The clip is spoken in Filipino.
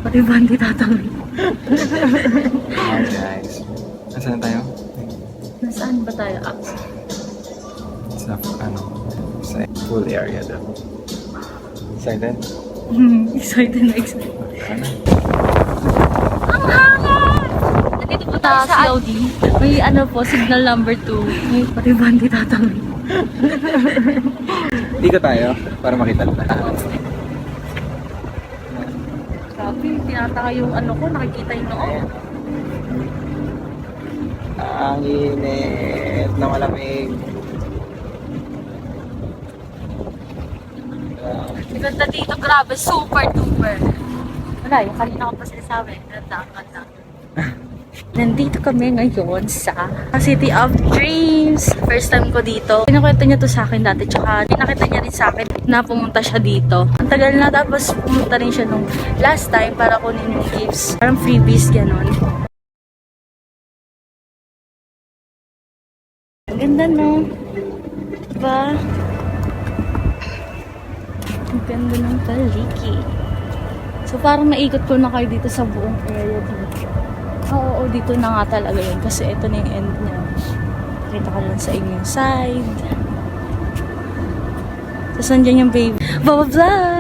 Pati ba hindi tatawid? Hi guys. Nasaan tayo? Nasaan ba tayo? Sa sa pool area daw. Excited? Excited na excited. Ano? Ang hangin! Nandito po tayo sa COD. May ano po, signal number 2. May pati ba hindi tatawid? Dito tayo para makita lahat. Grabe, tinataka yung ano ko, nakikita yung noo. Ang init na malamig. Ganda dito, grabe, super duper. Wala, yung kanina ko pa sinasabi, ganda. Nandito kami ngayon sa City of Dreams. First time ko dito. Pinakwento niya to sa akin dati, tsaka pinakita niya rin sa akin na pumunta siya dito. Ang tagal na, tapos pumunta rin siya nung last time para kunin yung gifts. Parang freebies, gano'n. Ang ganda, no? Diba? Ang ganda ng paligid. So parang naikot ko na kayo dito sa buong area dito. Oo, dito na nga talaga yun. Kasi ito na yung end niya. Pakita ko lang sa inyo yung side. Tapos nandiyan yung baby. Baba vlog!